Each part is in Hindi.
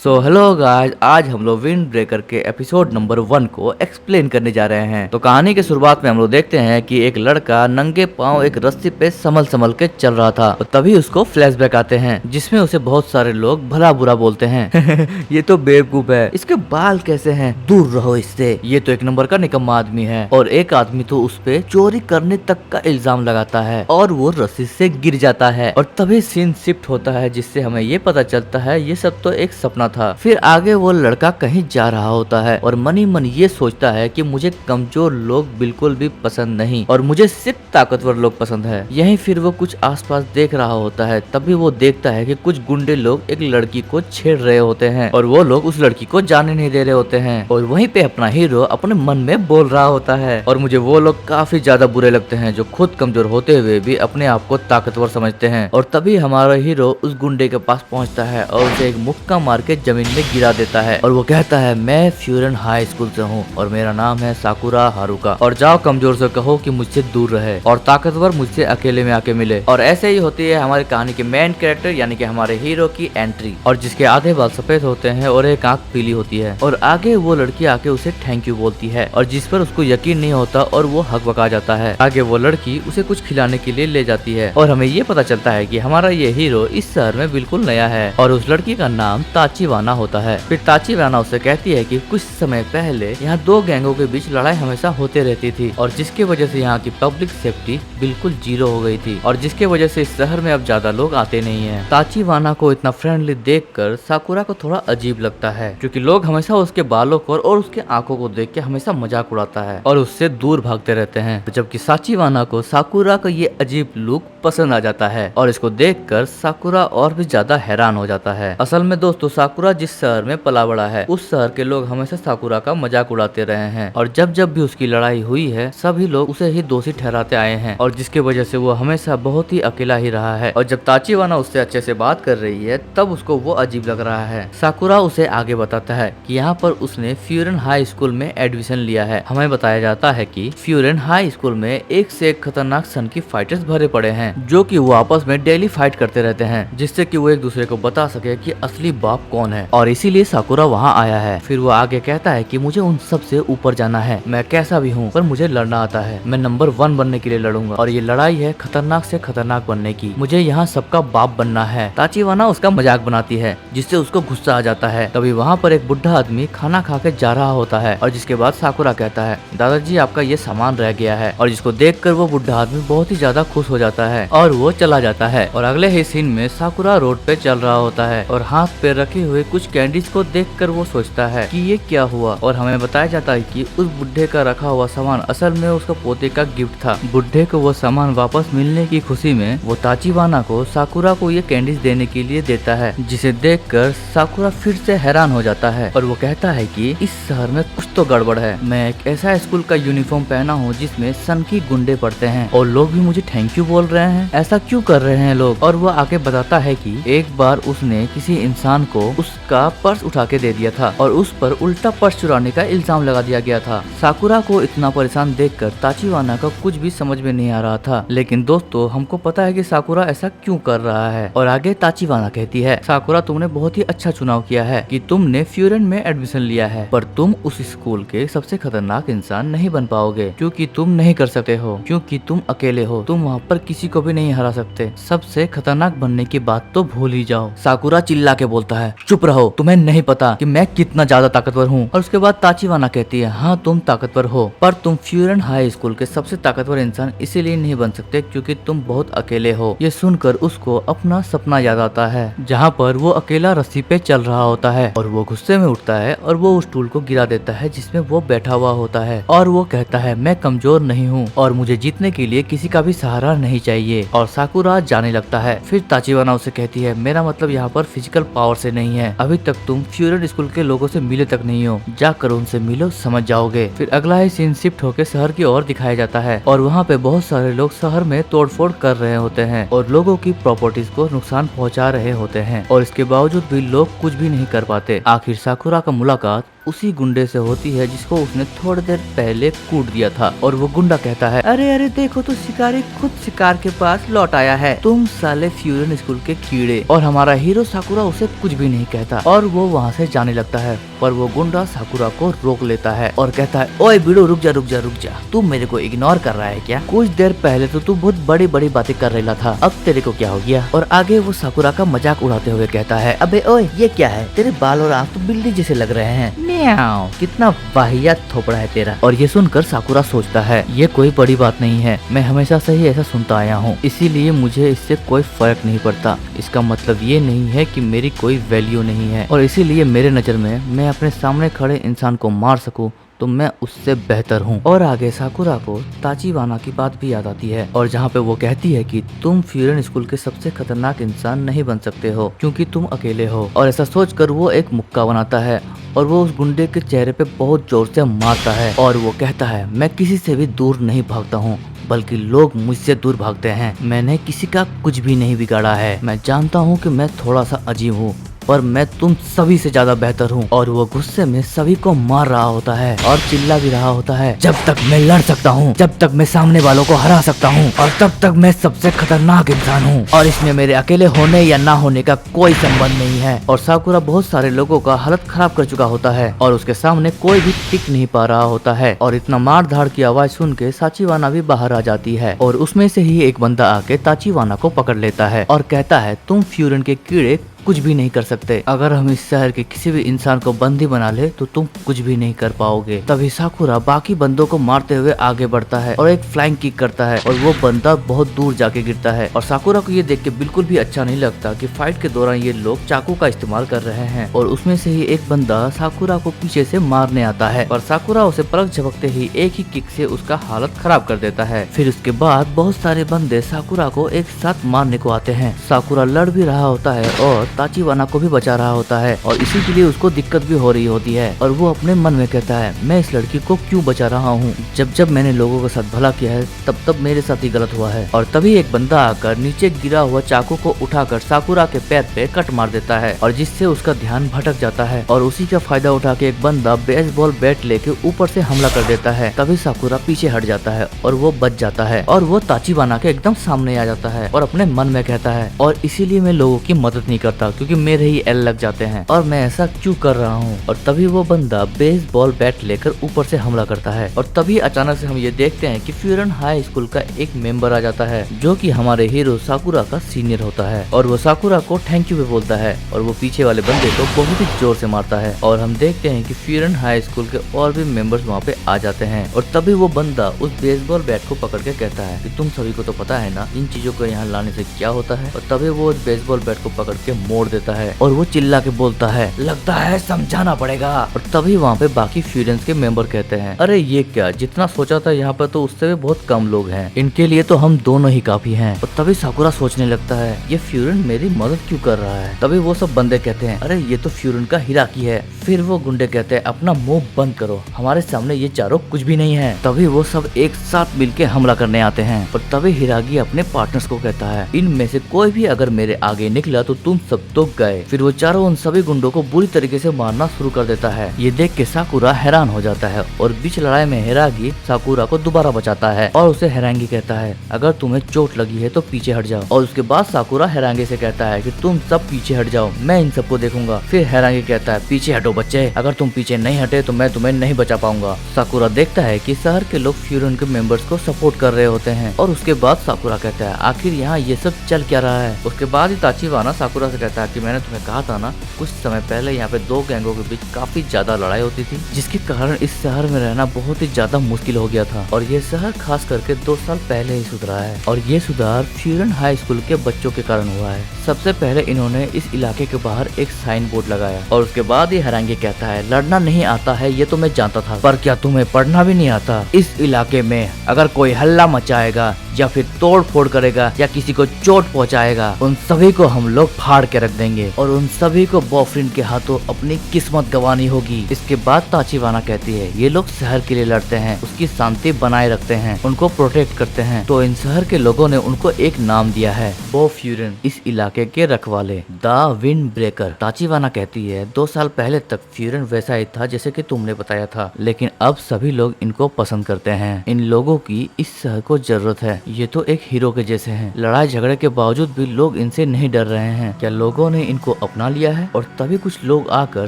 सो हेलो गाइस, आज हम लोग विंड ब्रेकर के एपिसोड नंबर 1 को एक्सप्लेन करने जा रहे हैं। तो कहानी के शुरुआत में हम लोग देखते हैं कि एक लड़का नंगे पांव एक रस्सी पे संभल संभल के चल रहा था और तभी उसको फ्लैशबैक आते हैं जिसमें उसे बहुत सारे लोग भला बुरा बोलते हैं। ये तो बेवकूफ है, इसके बाल कैसे हैं, दूर रहो इससे, ये तो एक नंबर का निकम्मा आदमी है। और एक आदमी तो उस पे चोरी करने तक का इल्जाम लगाता है और वो रस्सी से गिर जाता है। और तभी सीन शिफ्ट होता है जिससे हमें ये पता चलता है ये सब तो एक सपना था। फिर आगे वो लड़का कहीं जा रहा होता है और मनी मन ये सोचता है कि मुझे कमजोर लोग बिल्कुल भी पसंद नहीं और मुझे सिर्फ ताकतवर लोग पसंद है। यहीं फिर वो कुछ आसपास देख रहा होता है, तभी वो देखता है कि कुछ गुंडे लोग एक लड़की को छेड़ रहे होते हैं और वो लोग उस लड़की को जाने नहीं दे रहे होते हैं। और वहीं पे अपना हीरो अपने मन में बोल रहा होता है और मुझे वो लोग काफी ज्यादा बुरे लगते हैं जो खुद कमजोर होते हुए भी अपने आप को ताकतवर समझते हैं। और तभी हमारा हीरो उस गुंडे के पास पहुंचता है और उसे एक मुक्का मार के जमीन में गिरा देता है और वो कहता है मैं फ्यूरन हाई स्कूल से हूँ और मेरा नाम है साकुरा हारुका और जाओ कमजोर से कहो कि मुझसे दूर रहे और ताकतवर मुझसे अकेले में आके मिले। और ऐसे ही होती है हमारी कहानी के मेन कैरेक्टर यानी कि हमारे हीरो की एंट्री, और जिसके आधे बाल सफेद होते हैं और एक आंख पीली होती है। और आगे वो लड़की आके उसे थैंक यू बोलती है और जिस पर उसको यकीन नहीं होता और वो हकबका जाता है। आगे वो लड़की उसे कुछ खिलाने के लिए ले जाती है और हमें ये पता चलता है कि हमारा ये हीरो इस शहर में बिल्कुल नया है और उस लड़की का नाम ताचीवाना होता है। फिर ताचीवाना उससे कहती है कि कुछ समय पहले यहाँ दो गैंगों के बीच लड़ाई हमेशा होते रहती थी और जिसके वजह से यहाँ की पब्लिक सेफ्टी बिल्कुल जीरो हो गई थी और जिसके वजह से इस शहर में अब ज्यादा लोग आते नहीं है। ताचीवाना को इतना फ्रेंडली देखकर साकुरा को थोड़ा अजीब लगता है क्योंकि लोग हमेशा उसके बालों को और उसके आंखों को देख के हमेशा मजाक उड़ाता है और उससे दूर भागते रहते हैं। जबकि साचीवाना को साकुरा का ये अजीब लुक पसंद आ जाता है और इसको देखकर साकुरा और भी ज्यादा हैरान हो जाता है। असल में दोस्तों साकुरा जिस शहर में पला बड़ा है उस शहर के लोग हमेशा साकुरा का मजाक उड़ाते रहे हैं और जब जब भी उसकी लड़ाई हुई है सभी लोग उसे ही दोषी ठहराते आए हैं और जिसकी वजह से वो हमेशा बहुत ही अकेला ही रहा है। और जब ताचीवाना उससे अच्छे से बात कर रही है तब उसको वो अजीब लग रहा है। साकुरा उसे आगे बताता है कि यहाँ पर उसने फ्यूरन हाई स्कूल में एडमिशन लिया है। हमें बताया जाता है कि फ्यूरन हाई स्कूल में एक से एक खतरनाक सन की फाइटर्स भरे पड़े हैं जो कि वो आपस में डेली फाइट करते रहते हैं जिससे कि वो एक दूसरे को बता सके कि असली बाप कौन है और इसीलिए साकुरा वहाँ आया है। फिर वो आगे कहता है कि मुझे उन सब से ऊपर जाना है, मैं कैसा भी हूँ पर मुझे लड़ना आता है, मैं नंबर 1 बनने के लिए लड़ूंगा और ये लड़ाई है खतरनाक से खतरनाक बनने की, मुझे यहाँ सबका बाप बनना है। ताचीवाना उसका मजाक बनाती है जिससे उसको गुस्सा आ जाता है। तभी वहाँ पर एक बुढ़ा आदमी खाना खा के जा रहा होता है और जिसके बाद साकुरा कहता है दादाजी आपका ये सामान रह गया है और जिसको देख कर वो बुढ़ा आदमी बहुत ही ज्यादा खुश हो जाता है और वो चला जाता है। और अगले ही सीन में साकुरा रोड पे चल रहा होता है और हाथ पे रखे हुए कुछ कैंडीज को देखकर वो सोचता है कि ये क्या हुआ और हमें बताया जाता है कि उस बुढ़े का रखा हुआ सामान असल में उसका पोते का गिफ्ट था। बुढ़े को वो सामान वापस मिलने की खुशी में वो ताचीवाना को साकुरा को ये कैंडीज देने के लिए देता है जिसे देखकर साकुरा फिर से हैरान हो जाता है और वो कहता है कि इस शहर में कुछ तो गड़बड़ है। मैं एक ऐसा स्कूल का यूनिफॉर्म पहना हूँ जिसमें सन की गुंडे पढ़ते हैं और लोग भी मुझे थैंक यू बोल रहे हैं, ऐसा क्यों कर रहे हैं लोग। और वो आगे बताता है कि एक बार उसने किसी इंसान को उसका पर्स उठा के दे दिया था और उस पर उल्टा पर्स चुराने का इल्जाम लगा दिया गया था। साकुरा को इतना परेशान देखकर ताचीवाना का कुछ भी समझ में नहीं आ रहा था, लेकिन दोस्तों हमको पता है कि साकुरा ऐसा क्यों कर रहा है। और आगे ताचीवाना कहती है साकुरा तुमने बहुत ही अच्छा चुनाव किया है कि तुमने फ्यूरन में एडमिशन लिया है, पर तुम उस स्कूल के सबसे खतरनाक इंसान नहीं बन पाओगे क्योंकि तुम नहीं कर सकते हो, क्योंकि तुम अकेले हो, तुम वहाँ पर किसी को भी नहीं हरा सकते। सबसे खतरनाक बनने की बात तो भूल ही जाओ। साकुरा चिल्ला के बोलता है चुप रहो, तुम्हें नहीं पता कि मैं कितना ज्यादा ताकतवर हूँ। और उसके बाद ताचीवाना कहती है हाँ तुम ताकतवर हो पर तुम फ्यूरन हाई स्कूल के सबसे ताकतवर इंसान इसीलिए नहीं बन सकते क्योंकि तुम बहुत अकेले हो। ये सुनकर उसको अपना सपना याद आता है जहाँ पर वो अकेला रस्सी पे चल रहा होता है और वो गुस्से में उठता है और वो उस टूल को गिरा देता है जिसमें वो बैठा हुआ होता है और वो कहता है मैं कमजोर नहीं हूँ और मुझे जीतने के लिए किसी का भी सहारा नहीं चाहिए। और साकुरा जाने लगता है। फिर ताचीवाना उसे कहती है मेरा मतलब यहाँ पर फिजिकल पावर से नहीं है, अभी तक तुम फ्यूरन स्कूल के लोगों से मिले तक नहीं हो, जाकर उनसे मिलो समझ जाओगे। फिर अगला ही सीन शिफ्ट होकर शहर की ओर दिखाया जाता है और वहाँ पे बहुत सारे लोग शहर में तोड़फोड़ कर रहे होते हैं और लोगों की प्रॉपर्टीज को नुकसान पहुँचा रहे होते हैं और इसके बावजूद भी लोग कुछ भी नहीं कर पाते। आखिर साकुरा का मुलाकात उसी गुंडे से होती है जिसको उसने थोड़ी देर पहले कूट दिया था। और वो गुंडा कहता है, अरे अरे देखो तो शिकारी खुद शिकार के पास लौट आया है, तुम साले फ्यूरन स्कूल के कीड़े। और हमारा हीरो साकुरा उसे कुछ भी नहीं कहता और वो वहाँ से जाने लगता है। पर वो गुंडा साकुरा को रोक लेता है और कहता है, ओए बिडो रुक जा रुक जा रुक जा, तू मेरे को इग्नोर कर रहा है क्या? कुछ देर पहले तो तू बहुत बड़ी बड़ी बातें कर रहा था, अब तेरे को क्या हो गया? और आगे वो साकुरा का मजाक उड़ाते हुए कहता है, अबे ओए ये क्या है, तेरे बाल और आँख तो बिल्ली जैसे लग रहे हैं, म्याऊं, कितना वाहियात थोपड़ा है तेरा। और ये सुनकर साकुरा सोचता है, ये कोई बड़ी बात नहीं है, मैं हमेशा से ही ऐसा सुनता आया हूँ, इसीलिए मुझे इससे कोई फर्क नहीं पड़ता। इसका मतलब ये नहीं है कि मेरी कोई वैल्यू नहीं है और इसीलिए मेरे नजर में मैं अपने सामने खड़े इंसान को मार सकूं तो मैं उससे बेहतर हूँ। और आगे साकुरा को ताचिबाना की बात भी याद आती है और जहाँ पे वो कहती है कि तुम फ्यूरन स्कूल के सबसे खतरनाक इंसान नहीं बन सकते हो क्योंकि तुम अकेले हो। और ऐसा सोचकर वो एक मुक्का बनाता है और वो उस गुंडे के चेहरे पे बहुत जोर से मारता है और वो कहता है, मैं किसी से भी दूर नहीं भागता हूँ बल्कि लोग मुझसे दूर भागते हैं, मैंने किसी का कुछ भी नहीं बिगाड़ा है, मैं जानता हूँ कि मैं थोड़ा सा अजीब हूँ पर मैं तुम सभी से ज्यादा बेहतर हूँ। और वो गुस्से में सभी को मार रहा होता है और चिल्ला भी रहा होता है, जब तक मैं लड़ सकता हूँ, जब तक मैं सामने वालों को हरा सकता हूँ और तब तक मैं सबसे खतरनाक इंसान हूँ और इसमें मेरे अकेले होने या ना होने का कोई संबंध नहीं है। और साकुरा बहुत सारे लोगों का हालत खराब कर चुका होता है और उसके सामने कोई भी टिक नहीं पा रहा होता है और इतना मार धाड़ की आवाज सुन के ताचिबाना भी बाहर आ जाती है और उसमें से ही एक बंदा आके ताचिबाना को पकड़ लेता है और कहता है, तुम फ्यूरन के कीड़े कुछ भी नहीं कर सकते, अगर हम इस शहर के किसी भी इंसान को बंदी बना ले तो तुम कुछ भी नहीं कर पाओगे। तभी साकुरा बाकी बंदों को मारते हुए आगे बढ़ता है और एक फ्लाइंग किक करता है और वो बंदा बहुत दूर जाके गिरता है और साकुरा को ये देख के बिल्कुल भी अच्छा नहीं लगता कि फाइट के दौरान ये लोग चाकू का इस्तेमाल कर रहे हैं और उसमें से ही एक बंदा साकुरा को पीछे से मारने आता है और साकुरा उसे पलक झपकते ही एक ही किक से उसका हालत खराब कर देता है। फिर उसके बाद बहुत सारे बंदे साकुरा को एक साथ मारने को आते हैं। साकुरा लड़ भी रहा होता है और ताचिबाना को भी बचा रहा होता है और इसी के लिए उसको दिक्कत भी हो रही होती है और वो अपने मन में कहता है, मैं इस लड़की को क्यों बचा रहा हूँ, जब जब मैंने लोगों के साथ भला किया है तब तब मेरे साथ ही गलत हुआ है। और तभी एक बंदा आकर नीचे गिरा हुआ चाकू को उठाकर साकुरा के पैर पे कट मार देता है और जिससे उसका ध्यान भटक जाता है और उसी का फायदा उठा के एक बंदा बेसबॉल बैट लेके ऊपर से हमला कर देता है। तभी साकुरा पीछे हट जाता है और वो बच जाता है और वो ताचिबाना के एकदम सामने आ जाता है और अपने मन में कहता है, और इसीलिए मैं लोगों की मदद नहीं करता क्योंकि मेरे ही एल लग जाते हैं और मैं ऐसा क्यों कर रहा हूँ। और तभी वो बंदा बेसबॉल बैट लेकर ऊपर से हमला करता है और तभी अचानक से हम ये देखते हैं कि फ्यूरन हाई स्कूल का एक मेंबर आ जाता है जो कि हमारे हीरो साकुरा का सीनियर होता है और वो साकुरा को थैंक यू भी बोलता है और वो पीछे वाले बंदे को बहुत ही जोर से मारता है और हम देखते हैं कि फ्यूरन हाई स्कूल के और भी मेंबर्स वहाँ पे आ जाते हैं और तभी वो बंदा उस बेसबॉल बैट को पकड़ के कहता है कि तुम सभी को तो पता है ना इन चीजों को यहाँ लाने से क्या होता है। और तभी वो उस बेसबॉल बैट को पकड़ के मोड़ देता है और वो चिल्ला के बोलता है, लगता है समझाना पड़ेगा। और तभी वहाँ पे बाकी फ्यूरन्स के मेंबर कहते हैं, अरे ये क्या, जितना सोचा था यहाँ पर तो उससे भी बहुत कम लोग हैं, इनके लिए तो हम दोनों ही काफी हैं। और तभी साकुरा सोचने लगता है, ये फ्यूरन मेरी मदद क्यों कर रहा है। तभी वो सब बंदे कहते हैं, अरे ये तो फ्यूरन का हिराकी है। फिर वो गुंडे कहते हैं, अपना मुंह बंद करो, हमारे सामने ये चारों कुछ भी नहीं है। तभी वो सब एक साथ मिलके हमला करने आते हैं और तभी हिरागी अपने पार्टनर्स को कहता है, इनमें से कोई भी अगर मेरे आगे निकला तो तुम सब तो गए। फिर वो चारों उन सभी गुंडों को बुरी तरीके से मारना शुरू कर देता है। ये देख के साकुरा हैरान हो जाता है और बीच लड़ाई में हिरागी साकुरा को दोबारा बचाता है और उसे हिरांगी कहता है, अगर तुम्हें चोट लगी है तो पीछे हट जाओ। और उसके बाद साकुरा हिरांगी से कहता है कि तुम सब पीछे हट जाओ, मैं इन सबको देखूंगा। फिर हिरांगी कहता है, पीछे हटो बच्चे, अगर तुम पीछे नहीं हटे तो मैं तुम्हें नहीं बचा पाऊंगा। साकुरा देखता है कि शहर के लोग फ्यूरन के मेंबर्स को सपोर्ट कर रहे होते हैं और उसके बाद साकुरा कहता है, आखिर यहाँ ये सब चल क्या रहा है। उसके बाद ही ताचिबाना साकुरा से कहता है कि मैंने तुम्हें कहा था ना, कुछ समय पहले यहाँ पे दो गैंगों के बीच काफी ज्यादा लड़ाई होती थी जिसके कारण इस शहर में रहना बहुत ही ज्यादा मुश्किल हो गया था और ये शहर खास करके 2 साल पहले ही सुधरा है और ये सुधार फ्यूरन हाई स्कूल के बच्चों के कारण हुआ है। सबसे पहले इन्होंने इस इलाके के बाहर एक साइन बोर्ड लगाया और उसके बाद ही हिरांगी कहता है, लड़ना नहीं आता है ये तो मैं जानता था, पर क्या तुम्हें पढ़ना भी नहीं आता। इस इलाके में अगर कोई हल्ला मचाएगा या फिर तोड़ फोड़ करेगा या किसी को चोट पहुंचाएगा, उन सभी को हम लोग फाड़ के के रख देंगे और उन सभी को बॉयफ्रेंड के हाथों अपनी किस्मत गंवानी होगी। इसके बाद ताचिबाना कहती है ये लोग शहर के लिए लड़ते हैं, उसकी शांति बनाए रखते हैं, उनको प्रोटेक्ट करते हैं। तो इन शहर के लोगों ने उनको एक नाम दिया है, बो फ्यूरन, इस इलाके के रखवाले, द विंड ब्रेकर। ताचिबाना कहती है 2 साल पहले तक फ्यूरन वैसा ही था जैसे कि तुमने बताया था, लेकिन अब सभी लोग इनको पसंद करते हैं। इन लोगों की इस शहर को जरूरत है। ये तो एक हीरो के जैसे हैं। लड़ाई झगड़े के बावजूद भी लोग इनसे नहीं डर रहे हैं। क्या लोगों ने इनको अपना लिया है? और तभी कुछ लोग आकर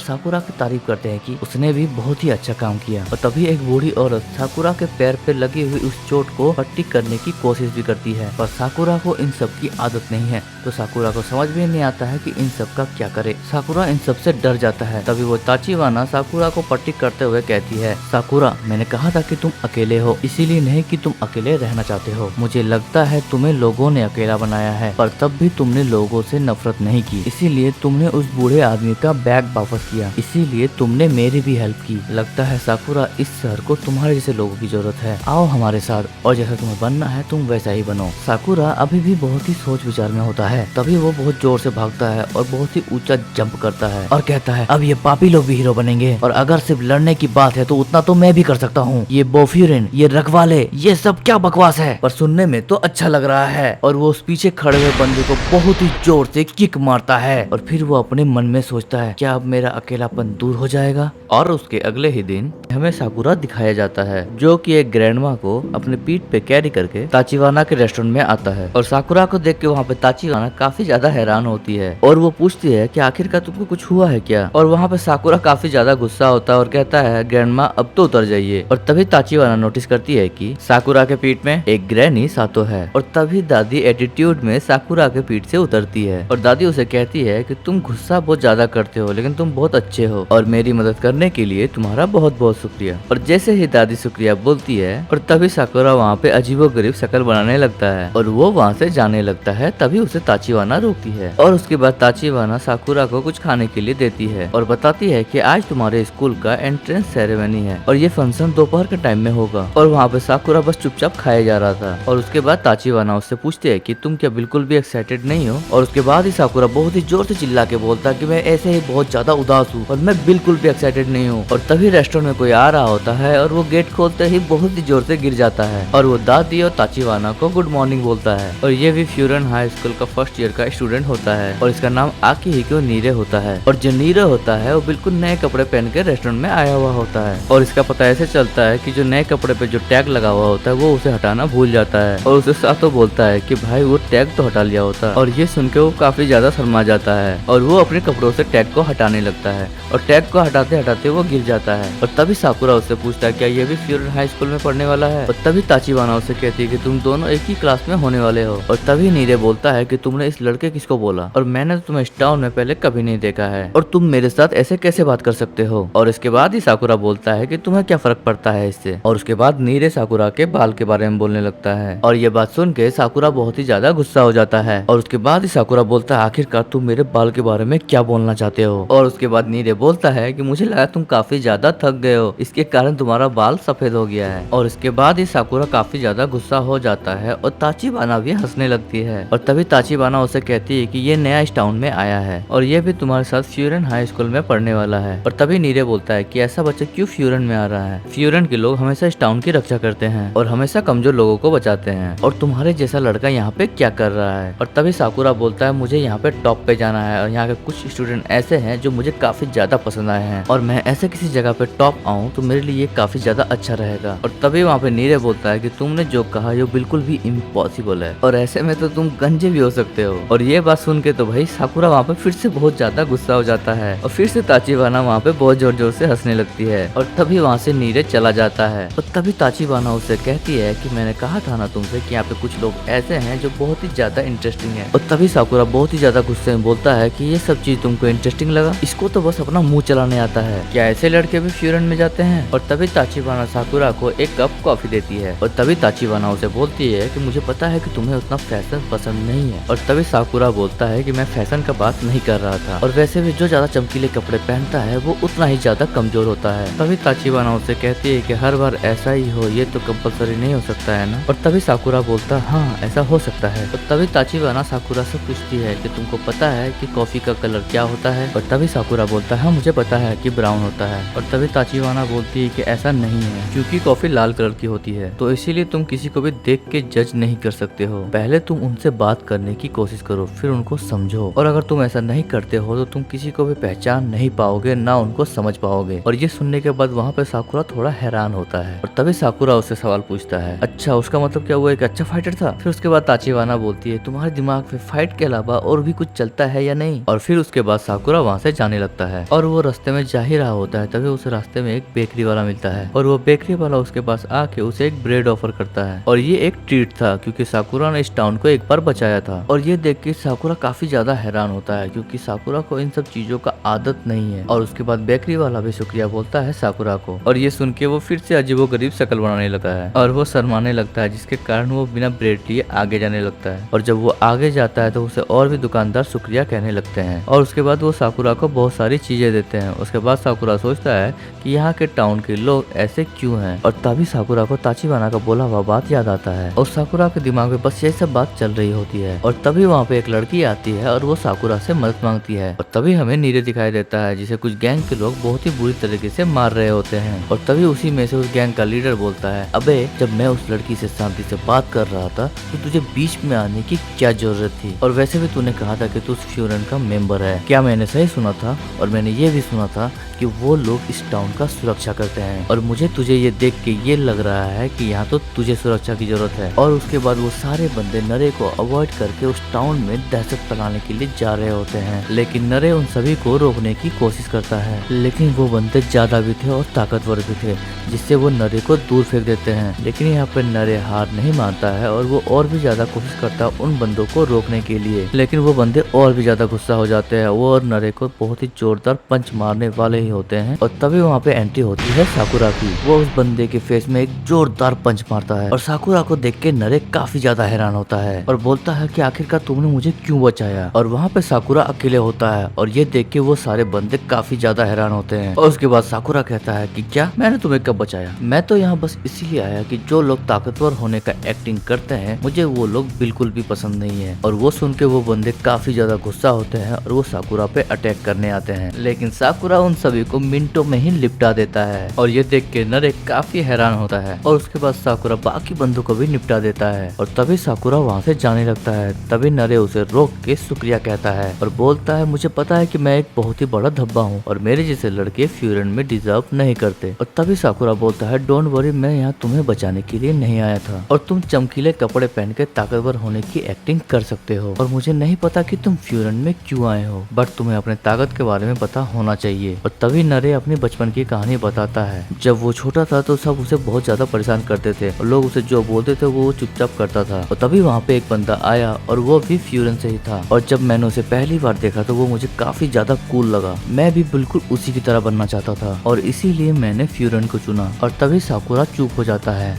साकुरा की तारीफ करते हैं कि उसने भी बहुत ही अच्छा काम किया। और तभी एक बूढ़ी औरत साकुरा के पैर पे लगी हुई उस चोट को पट्टी करने की कोशिश भी करती है, पर साकुरा को इन सब की आदत नहीं है। तो साकुरा को समझ में नहीं आता है कि इन सब का क्या करे। साकुरा इन सब से डर जाता है। तभी वो ताचिबाना साकुरा को पट्टी करते हुए कहती है, साकुरा, मैंने कहा था कि तुम अकेले हो, इसीलिए नहीं कि तुम अकेले रहना चाहते हो। मुझे लगता है तुम्हें लोगों ने अकेला बनाया है, पर तब भी तुमने लोगों से नफरत नहीं की, इसीलिए तुमने उस बूढ़े आदमी का बैग वापस किया, इसीलिए तुमने मेरी भी हेल्प की। लगता है साकुरा, इस शहर को तुम्हारे जैसे लोगों की जरूरत है। आओ हमारे साथ और जैसा तुम्हें बनना है तुम वैसा ही बनो। साकुरा अभी भी बहुत ही सोच विचार में होता है। तभी वो बहुत जोर से भागता है और बहुत ही ऊंचा जंप करता है और कहता है, अब ये पापी लोग भी हीरो बनेंगे, और अगर सिर्फ लड़ने की बात है तो उतना तो मैं भी कर सकता हूँ। ये बोफ्यूरिन, ये रखवाले, ये सब क्या बकवास है, पर सुनने में तो अच्छा लग रहा है। और वो उस पीछे खड़े हुए बंदे को बहुत ही जोर से किक मारता है और फिर वो अपने मन में सोचता है, क्या अब मेरा अकेलापन दूर हो जाएगा। और उसके अगले ही दिन हमें साकुरा दिखाया जाता है, जो कि एक ग्रैंडमा को अपने पीठ पे कैरी करके ताचिबाना के रेस्टोरेंट में आता है। और साकुरा को देख के वहाँ पे ताचिबाना काफी ज्यादा हैरान होती है और वो पूछती है कि आखिरकार तुमको कुछ हुआ है क्या। और वहाँ पे साकुरा काफी ज्यादा गुस्सा होता है और कहता है, ग्रैंडमा अब तो उतर जाइए। और तभी ताचिबाना नोटिस करती है कि साकुरा के पीठ में एक ग्रैनी सातो है। और तभी दादी एटीट्यूड में साकुरा के पीठ से उतरती है और दादी उसे कहती है कि तुम गुस्सा बहुत ज्यादा करते हो, लेकिन तुम बहुत अच्छे हो और मेरी मदद करने के लिए तुम्हारा बहुत बहुत शुक्रिया। और जैसे ही दादी शुक्रिया बोलती है और तभी साकुरा वहाँ पे अजीबोगरीब शक्ल बनाने लगता है और वो वहाँ से जाने लगता है। तभी उसे ताचिबाना रोकती है और उसके बाद ताचिबाना साकुरा को कुछ खाने के लिए देती है और बताती है कि आज तुम्हारे स्कूल का एंट्रेंस सेरेमनी है और ये फंक्शन दोपहर के टाइम में होगा। और वहाँ पे साकुरा बस चुपचाप खाया जा रहा था। और उसके बाद ताचिबाना उससे पूछती है कि तुम क्या बिल्कुल भी एक्साइटेड नहीं हो। और उसके बाद ही साकुरा बहुत ही जोर से चिल्ला के बोलता है कि मैं ऐसे ही बहुत ज्यादा उदास हूँ और मैं बिल्कुल भी एक्साइटेड नहीं हूँ। और तभी रेस्टोरेंट में कोई आ रहा होता है और वो गेट खोलते ही बहुत ही जोर से गिर जाता है और वो दादी और ताचिबाना को गुड मॉर्निंग बोलता है। और ये भी फ्यूरन हाई स्कूल का फर्स्ट ईयर का स्टूडेंट होता है और इसका नाम आकिहिको नीरे होता है। और जो नीरे होता है वो बिल्कुल नए कपड़े पहन के रेस्टोरेंट में आया हुआ होता है और इसका पता ऐसे चलता है कि जो नए कपड़े पे जो टैग लगा हुआ होता है वो उसे हटाना भूल जाता है और उसे सातो बोलता है कि भाई वो टैग तो हटा लिया होता। और ये सुन के वो काफी ज्यादा शर्मा जाता है और वो अपने कपड़ों से टैग को हटाने लगता है और टैग को हटाते हटाते वो गिर जाता है। और तभी साकुरा उससे पूछता है, क्या ये भी फ्यूरन हाई स्कूल में पढ़ने वाला है। और तभी ताचिबाना उससे कहती है कि तुम दोनों एक ही क्लास में होने वाले हो। और तभी नीरे बोलता है कि तुमने इस लड़के किसको बोला, और मैंने तो तुम्हें इस टाउन में पहले कभी नहीं देखा है और तुम मेरे साथ ऐसे कैसे बात कर सकते हो। और इसके बाद ही साकुरा बोलता है कि तुम्हें क्या फर्क पड़ता है इससे। और उसके बाद नीरे साकुरा के बाल के बारे में बोलने लगता है और ये बात सुन के साकुरा बहुत ही ज्यादा गुस्सा हो जाता है। और उसके बाद ही साकुरा बोलता है, आखिरकार तुम मेरे बाल के बारे में क्या बोलना चाहते हो। और उसके बाद नीरे बोलता है कि मुझे लगा तुम काफी ज्यादा थक गए हो, इसके कारण तुम्हारा बाल सफेद हो गया है। और इसके बाद ही साकुरा काफी ज्यादा गुस्सा हो जाता है और ताचिबाना भी हंसने लगती है। और तभी ताचिबाना उसे कहती है कि ये नया इस टाउन में आया है और ये भी तुम्हारे साथ फ्यूरन हाई स्कूल में पढ़ने वाला है। और तभी नीरे बोलता है कि ऐसा बच्चा क्यों फ्यूरन में आ रहा है। फ्यूरन के लोग हमेशा इस टाउन की रक्षा करते हैं और हमेशा कमजोर लोगों को बचाते हैं, और तुम्हारे जैसा लड़का यहाँ पे क्या कर रहा है। और तभी साकुरा बोलता है, मुझे यहाँ पे टॉप पे जाना है और यहाँ के कुछ स्टूडेंट ऐसे हैं जो मुझे काफी ज्यादा पसंद आए हैं और मैं ऐसे किसी जगह पे टॉप आऊँ तो मेरे लिए काफी ज्यादा अच्छा रहेगा। और तभी वहाँ पे नीरे बोलता है कि तुमने जो कहा ये बिल्कुल भी इम्पॉसिबल है और ऐसे में तो तुम गंजे भी हो सकते हो। और ये बात सुन के तो भाई साकुरा वहाँ पे फिर से बहुत ज्यादा गुस्सा हो जाता है और फिर से ताचिबाना वहाँ पे बहुत जोर जोर से हंसने लगती है। और तभी वहाँ से नीरे चला जाता है और तभी ताचिबाना उसे कहती है कि मैंने कहा था ना तुमसे कि यहाँ पे कुछ लोग ऐसे हैं जो बहुत ही ज्यादा इंटरेस्टिंग है। और तभी साकुरा बहुत ही ज्यादा गुस्से में बोलता है कि ये सब चीज तुमको इंटरेस्टिंग लगा, इसको तो बस अपना मुंह चलाने आता है, क्या ऐसे लड़के भी फ्यूरन में जाते हैं। और तभी ताचिबाना साकुरा को एक कप कॉफी देती है और तभी ताचिबाना उसे बोलती है कि मुझे पता है कि तुम्हें उतना फैशन पसंद नहीं है। और तभी साकुरा बोलता है कि मैं फैशन का बात नहीं कर रहा था और वैसे भी जो ज्यादा चमकीले कपड़े पहनता है वो उतना ही ज्यादा कमजोर होता है। तभी ताचिबाना उसे कहती है कि हर बार ऐसा ही हो ये तो कंपलसरी नहीं हो सकता है ना। और तभी साकुरा बोलता है हाँ ऐसा हो सकता है। और तभी ताचिबाना साकुरा से पूछती है कि तुमको पता है कि कॉफी का कलर क्या होता है? और तभी साकुरा बोलता है हाँ मुझे पता है कि ब्राउन होता है। और तभी ताचिबाना बोलती है कि ऐसा नहीं है, क्योंकि कॉफी लाल कलर की होती है, तो इसीलिए तुम किसी को भी देख के जज नहीं कर सकते हो। पहले तुम उनसे बात करने की कोशिश करो, फिर उनको समझो। और अगर तुम ऐसा नहीं करते हो तो तुम किसी को भी पहचान नहीं पाओगे, ना उनको समझ पाओगे। और ये सुनने के बाद वहाँ पे साकुरा थोड़ा हैरान होता है। और तभी साकुरा उससे सवाल पूछता है, अच्छा उसका मतलब क्या हुआ, एक अच्छा फाइटर था? फिर उसके बाद ताचिबाना बोलती है तुम्हारे दिमाग में फाइट के अलावा और भी कुछ चलता है या नहीं? और फिर उसके बाद साकुरा वहाँ से जाने लगता है और वो रास्ते में जा ही रहा होता है। तभी उसे रास्ते में एक बेकरी वाला मिलता है और वो बेकरी वाला उसके पास आके उसे एक ब्रेड ऑफर करता है। और ये एक ट्रीट था, क्योंकि साकुरा ने इस टाउन को एक बार बचाया था। और ये देख के साकुरा काफी ज्यादा हैरान होता है, क्योंकि साकुरा को इन सब चीजों का आदत नहीं है। और उसके बाद बेकरी वाला भी शुक्रिया बोलता है साकुरा को। और ये सुन के वो फिर से अजीबोगरीब शक्ल बनाने लगता है और वो शर्माने लगता है, जिसके कारण वो बिना ब्रेड लिए आगे जाने लगता है। और जब वो आगे जाता है तो उसे और भी दुकानदार शुक्रिया कहने लगते हैं। और उसके बाद वो साकुरा को बहुत सारी चीजें देते हैं। उसके बाद साकुरा सोचता है कि यहाँ के टाउन के लोग ऐसे क्यों हैं। और तभी साकुरा को ताचिबाना का बोला हुआ बात याद आता है और साकुरा के दिमाग में बस यही सब बात चल रही होती है। और तभी वहाँ पे एक लड़की आती है और वो साकुरा से मदद मांगती है। और तभी हमें नीरे दिखाई देता है, जिसे कुछ गैंग के लोग बहुत ही बुरी तरीके से मार रहे होते हैं। और तभी उसी में से उस गैंग का लीडर बोलता है, अबे जब मैं उस लड़की से शांति से बात कर रहा था तो तुझे बीच में आने की क्या जरूरत थी? और वैसे भी तूने कहा था कि तू फ्यूरन का मेंबर है, क्या मैंने सही सुना था? और मैंने ये भी सुना था कि वो लोग इस टाउन का सुरक्षा करते हैं, और मुझे तुझे ये देख के ये लग रहा है कि यहाँ तो तुझे सुरक्षा की जरूरत है। और उसके बाद वो सारे बंदे नरे को अवॉइड करके उस टाउन में दहशत फैलाने के लिए जा रहे होते हैं, लेकिन नरे उन सभी को रोकने की कोशिश करता है। लेकिन वो बंदे ज्यादा भी थे और ताकतवर भी थे, जिससे वो नरे को दूर फेंक देते हैं। लेकिन यहाँ पे नरे हार नहीं मानता है और वो और भी ज्यादा कोशिश करता है उन बंदों को रोकने के लिए। लेकिन वो बंदे और भी ज्यादा गुस्सा हो जाते हैं, वो और नरे को बहुत ही जोरदार पंच मारने वाले ही होते हैं। और तभी वहाँ पे एंट्री होती है साकुरा की। वो उस बंदे के फेस में एक जोरदार पंच मारता है और साकुरा को देख के नरे काफी ज्यादा हैरान होता है और बोलता है कि आखिरकार तुमने मुझे क्यों बचाया? और वहाँ पे साकुरा अकेले होता है और ये देख के वो सारे बंदे काफी ज्यादा हैरान होते हैं। और उसके बाद साकुरा कहता है कि क्या मैंने तुम्हें कब बचाया? मैं तो यहाँ बस इसीलिए आया कि जो लोग ताकतवर होने का एक्टिंग करते हैं मुझे वो लोग बिल्कुल भी पसंद नहीं है। और वो सुन के वो बंदे काफी ज्यादा गुस्सा होते हैं और वो साकुरा पे अटैक करने आते हैं, लेकिन साकुरा उन सभी को मिनटों में ही निपटा देता है। और ये देख के नरे काफी हैरान होता है और उसके बाद साकुरा बाकी बंदों को भी निपटा देता है। और तभी साकुरा वहाँ से जाने लगता है। तभी नरे उसे रोक के शुक्रिया कहता है और बोलता है मुझे पता है कि मैं एक बहुत ही बड़ा धब्बा हूँ और मेरे जैसे लड़के फ्यूरन में डिजर्व नहीं करते। और तभी साकुरा बोलता है डोंट वरी, मैं यहाँ तुम्हें बचाने के लिए नहीं आया था और तुम चमकीले कपड़े पहन के ताकतवर होने की एक्टिंग कर सकते हो। और मुझे नहीं पता कि तुम फ्यूरन में क्यों आए हो, बट तुम्हें अपने ताकत के बारे में पता होना चाहिए। और तभी नरे अपनी बचपन की कहानी बताता है। जब वो छोटा था तो सब उसे बहुत ज्यादा परेशान करते थे और लोग उसे जो बोलते थे वो चुपचाप करता था। और तभी वहाँ पे एक बंदा आया और वो भी फ्यूरन से ही था। और जब मैंने उसे पहली बार देखा तो वो मुझे काफी ज्यादा कूल लगा। मैं भी बिल्कुल उसी की तरह बनना चाहता था और इसीलिए मैंने फ्यूरन को चुना। और तभी साकुरा चुप हो जाता है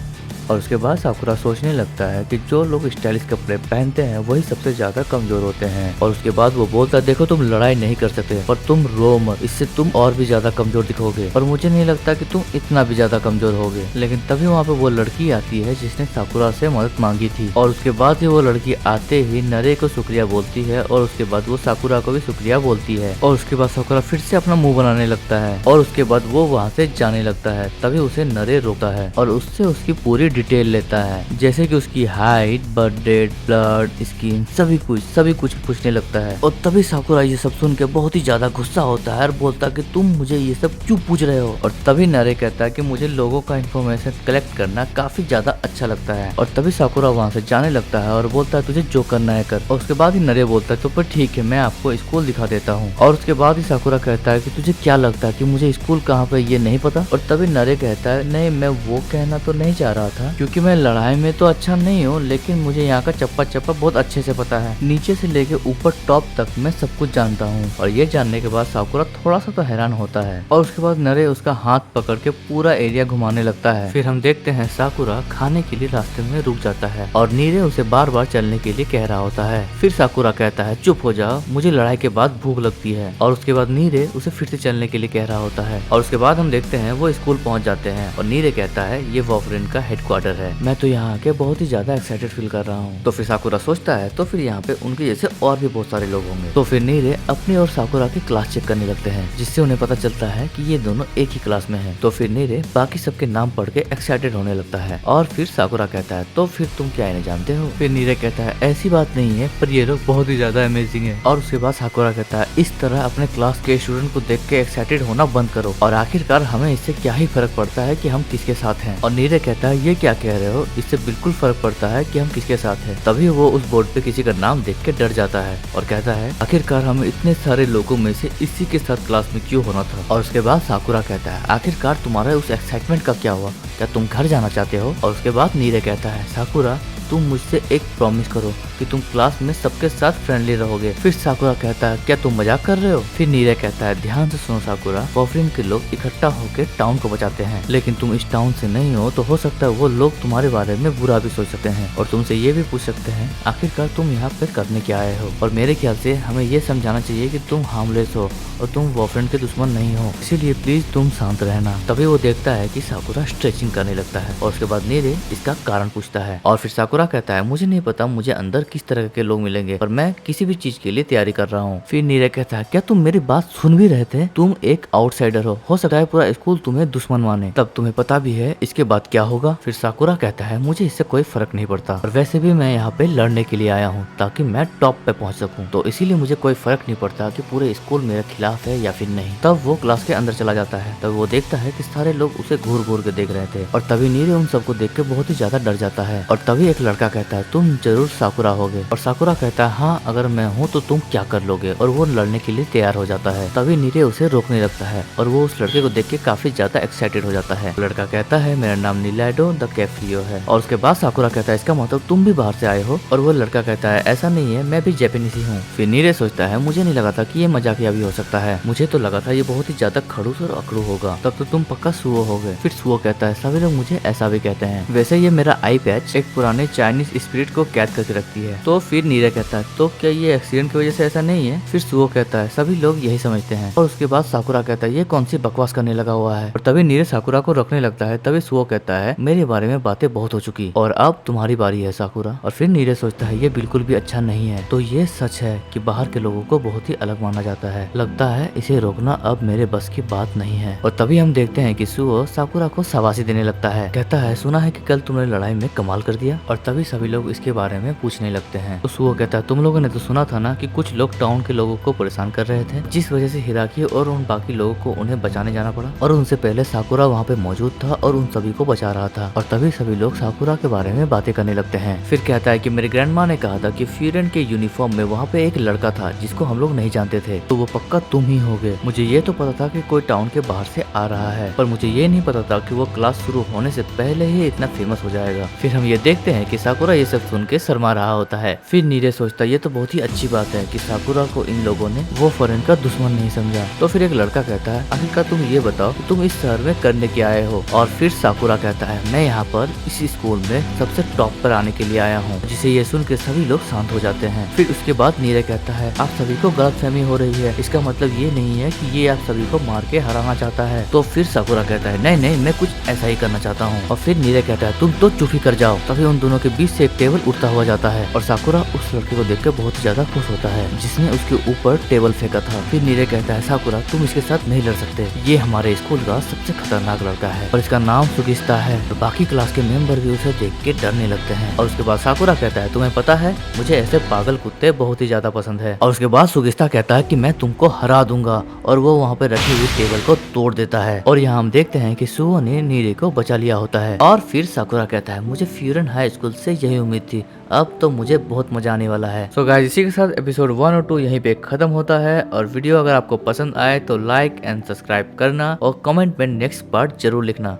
और उसके बाद साकुरा सोचने लगता है कि जो लोग स्टाइलिश कपड़े पहनते हैं वही सबसे ज्यादा कमजोर होते हैं। और उसके बाद वो बोलता है देखो तुम लड़ाई नहीं कर सकते पर तुम रो मत, इससे तुम और भी ज्यादा कमजोर दिखोगे और मुझे नहीं लगता कि तुम इतना भी ज्यादा कमजोर होगे। लेकिन तभी वहाँ पे वो लड़की आती है जिसने साकुरा से मदद मांगी थी और उसके बाद वो लड़की आते ही नरे को शुक्रिया बोलती है और उसके बाद वो साकुरा को भी शुक्रिया बोलती है। और उसके बाद साकुरा फिर से अपना मुंह बनाने लगता है और उसके बाद वो वहाँ से जाने लगता है। तभी उसे नरे रोकता है और उससे उसकी पूरी डिटेल लेता है, जैसे कि उसकी height, birth date, blood, skin, सभी कुछ पूछने लगता है। और तभी साकुरा ये सब सुन के बहुत ही ज्यादा गुस्सा होता है और बोलता है कि तुम मुझे ये सब क्यों पूछ रहे हो? और तभी नरे कहता है कि मुझे लोगों का इन्फॉर्मेशन कलेक्ट करना काफी ज्यादा अच्छा लगता है। और तभी साकुरा वहाँ से जाने लगता है और बोलता है तुझे जो करना है कर। और उसके बाद ही नरे बोलता है तो फिर ठीक है, मैं आपको स्कूल दिखा देता हूँ। और उसके बाद ही साकुरा कहता है कि तुझे क्या लगता है कि मुझे स्कूल कहाँ पे ये नहीं पता? और तभी नरे कहता है नहीं, मैं वो कहना तो नहीं चाह रहा था, क्योंकि मैं लड़ाई में तो अच्छा नहीं हूँ लेकिन मुझे यहाँ का चप्पा चप्पा बहुत अच्छे से पता है, नीचे से लेके ऊपर टॉप तक मैं सब कुछ जानता हूँ। और ये जानने के बाद साकुरा थोड़ा सा तो हैरान होता है और उसके बाद नरे उसका हाथ पकड़ के पूरा एरिया घुमाने लगता है। फिर हम देखते हैं साकुरा खाने के लिए रास्ते में रुक जाता है और नीरे उसे बार बार चलने के लिए कह रहा होता है। फिर साकुरा कहता है चुप हो जाओ, मुझे लड़ाई के बाद भूख लगती है। और उसके बाद नीरे उसे फिर से चलने के लिए कह रहा होता है और उसके बाद हम देखते हैं वो स्कूल पहुंच जाते हैं और नीरे कहता है ये वॉफरेन का हेडक्वार्टर हेडक्वार्टर है। मैं तो यहाँ आके बहुत ही ज्यादा एक्साइटेड फील कर रहा हूँ। तो फिर साकुरा सोचता है तो फिर यहाँ पे उनके जैसे और भी बहुत सारे लोग होंगे। तो फिर नीरे अपनी और साकुरा की क्लास चेक करने लगते हैं, जिससे उन्हें पता चलता है कि ये दोनों एक ही क्लास में हैं। तो फिर नीरे बाकी सबके नाम पढ़ के एक्साइटेड होने लगता है। और फिर साकुरा कहता है तो फिर तुम क्या इन्हें जानते हो? फिर नीरे कहता है ऐसी बात नहीं है, पर ये लोग बहुत ही ज्यादा अमेजिंग है। और उसके बाद साकुरा कहता है इस तरह अपने क्लास के स्टूडेंट को देख के एक्साइटेड होना बंद करो, और आखिरकार हमें इससे क्या ही फर्क पड़ता है कि हम किसके साथ हैं। और नीरे कहता है ये क्या कह रहे हो, इससे बिल्कुल फर्क पड़ता है कि हम किसके साथ हैं। तभी वो उस बोर्ड पे किसी का नाम देख के डर जाता है और कहता है आखिरकार हमें इतने सारे लोगों में से इसी के साथ क्लास में क्यों होना था। और उसके बाद साकुरा कहता है आखिरकार तुम्हारे उस एक्साइटमेंट का क्या हुआ, क्या तुम घर जाना चाहते हो? और उसके बाद नीरे कहता है साकुरा तुम मुझसे एक प्रॉमिस करो कि तुम क्लास में सबके साथ फ्रेंडली रहोगे। फिर साकुरा कहता है क्या तुम मजाक कर रहे हो? फिर नीरे कहता है ध्यान से सुनो साकुरा, पॉफरिन के लोग इकट्ठा होकर टाउन को बचाते हैं, लेकिन तुम इस टाउन से नहीं हो तो हो सकता है वो लोग तुम्हारे बारे में बुरा भी सोच सकते हैं और तुमसे ये भी पूछ सकते हैं आखिरकार तुम यहाँ पे करने क्या आए हो। और मेरे ख्याल से हमें ये समझाना चाहिए कि तुम हार्मलेस हो और तुम बॉयफ्रेंड के दुश्मन नहीं हो, इसीलिए प्लीज तुम शांत रहना। तभी वो देखता है कि साकुरा स्ट्रेचिंग करने लगता है और उसके बाद नीरे इसका कारण पूछता है। और फिर साकुरा कहता है मुझे नहीं पता मुझे अंदर किस तरह के लोग मिलेंगे, पर मैं किसी भी चीज के लिए तैयारी कर रहा हूँ। फिर नीरे कहता है क्या तुम मेरी बात सुन भी रहे थे? तुम एक आउटसाइडर हो सकता है पूरा स्कूल तुम्हें दुश्मन माने, तब तुम्हें पता भी है इसके बाद क्या होगा। फिर साकुरा कहता है मुझे इससे कोई फर्क नहीं पड़ता, और वैसे भी मैं यहाँ पे लड़ने के लिए आया हूँ ताकि मैं टॉप पे पहुँच सकूँ, तो इसीलिए मुझे कोई फर्क नहीं पड़ता कि पूरे स्कूल मेरे खिलाफ है या फिर नहीं। तब वो क्लास के अंदर चला जाता है। तब वो देखता है कि सारे लोग उसे घूर घूर के देख रहे थे, और तभी नीरे उन सबको देख के बहुत ही ज्यादा डर जाता है। और तभी एक लड़का कहता है तुम जरूर साकुरा होगे। और साकुरा कहता है हाँ अगर मैं हूँ तो तुम क्या कर लोगे, और वो लड़ने के लिए तैयार हो जाता है। तभी नीरे उसे रोकने लगता है और वो उस लड़के को देख के काफी ज्यादा एक्साइटेड हो जाता है। लड़का कहता है मेरा नाम नीलाइडो द कैफ्रियो है। और उसके बाद साकुरा कहता है इसका मतलब तुम भी बाहर से आए हो? और वो लड़का कहता है ऐसा नहीं है, मैं भी जापानीज ही हूँ। फिर नीरे सोचता है मुझे नहीं लगा था कि ये मजाकिया भी हो सकता है, मुझे तो लगा था ये बहुत ही ज्यादा खड़ूस और अकड़ू होगा, तब तो तुम पक्का सुओ होगे। फिर सुओ कहता है सभी लोग मुझे ऐसा भी कहते हैं, वैसे ये मेरा आई पैच एक पुराने चाइनीज स्पिरिट को कैद करके रखती है। तो फिर नीरे कहता है तो क्या ये एक्सीडेंट की वजह से ऐसा नहीं है? फिर सुओ कहता है सभी लोग यही समझते हैं। और उसके बाद साकुरा कहता है ये कौन सी बकवास करने लगा हुआ है। और तभी नीरे साकुरा को रोकने लगता है। तभी सुओ कहता है मेरे बारे में बातें बहुत हो चुकी और अब तुम्हारी बारी है साकुरा। और फिर नीरे सोचता है ये बिल्कुल भी अच्छा नहीं है, तो ये सच है कि बाहर के लोगों को बहुत ही अलग माना जाता है, लगता है इसे रोकना अब मेरे बस की बात नहीं है। और तभी हम देखते हैं कि सुओ साकुरा को शाबाशी देने लगता है, कहता है सुना है कि कल तुमने लड़ाई में कमाल कर दिया। और तभी सभी लोग इसके बारे में पूछने लगते हैं। तो सुओ कहता है तुम लोगों ने तो सुना था ना कि कुछ लोग टाउन के लोगों को परेशान कर रहे थे, जिस वजह से हिराकी और उन बाकी लोगों को उन्हें बचाने जाना पड़ा, और उनसे पहले साकुरा वहाँ पे मौजूद था और उन सभी को बचा रहा था। और तभी सभी लोग साकुरा के बारे में बातें करने लगते हैं। फिर कहता है कि मेरे ग्रैंड माँ ने कहा था कि फ्यूरन के यूनिफॉर्म में वहाँ पे एक लड़का था जिसको हम लोग नहीं जानते थे, तो वो पक्का तुम ही होगे। मुझे ये तो पता था कि कोई टाउन के बाहर से आ रहा है, पर मुझे ये नहीं पता था कि वो क्लास शुरू होने से पहले ही इतना फेमस हो जाएगा। फिर हम ये देखते हैं कि साकुरा ये सब सुन के शर्मा रहा होता है। फिर नीरे सोचता है ये तो बहुत ही अच्छी बात है कि साकुरा को इन लोगों ने वो फॉरेन का दुश्मन नहीं समझा। तो फिर एक लड़का कहता है आखिरकार तुम ये बताओ कि तुम इस शहर में करने के आए हो? और फिर साकुरा कहता है मैं यहाँ पर इस स्कूल में सबसे टॉप पर आने के लिए आया हूँ, जिसे ये सुन के सभी लोग शांत हो जाते हैं। फिर उसके बाद नीरे कहता है आप सभी को गलतफहमी हो रही है, इसका मतलब ये नहीं है कि ये आप सभी को मार के हराना चाहता है। तो फिर साकुरा कहता है नहीं नहीं मैं कुछ ऐसा ही करना चाहता हूँ। और फिर नीरे कहता है तुम तो चुप ही कर जाओ। तभी उन दोनों के बीच से एक टेबल उठता हुआ जाता है और साकुरा उस लड़के को देख कर बहुत ही ज्यादा खुश होता है जिसने उसके ऊपर टेबल फेंका था। फिर नीरे कहता है साकुरा तुम इसके साथ नहीं लड़ सकते, ये हमारे स्कूल का सबसे खतरनाक लड़का है और इसका नाम सुगिस्ता है। और बाकी क्लास के मेंबर भी उसे देख के डरने लगते हैं। और उसके बाद साकुरा कहता है तुम्हें पता है मुझे ऐसे पागल कुत्ते बहुत ही ज्यादा पसंद है। और उसके बाद सुगिस्ता कहता है कि मैं तुमको हरा दूंगा, और वो वहाँ पे रखी हुई टेबल को तोड़ देता है। और यहाँ हम देखते हैं कि सुओ ने नीरे को बचा लिया होता है। और फिर साकुरा कहता है मुझे फ्यूरन हाई स्कूल से यही उम्मीद थी, अब तो मुझे बहुत मजा आने वाला है। सो गाइस इसी के साथ एपिसोड 1 और 2 यहीं पे खत्म होता है। और वीडियो अगर आपको पसंद आए तो लाइक एंड सब्सक्राइब करना और कमेंट में नेक्स्ट पार्ट जरूर लिखना।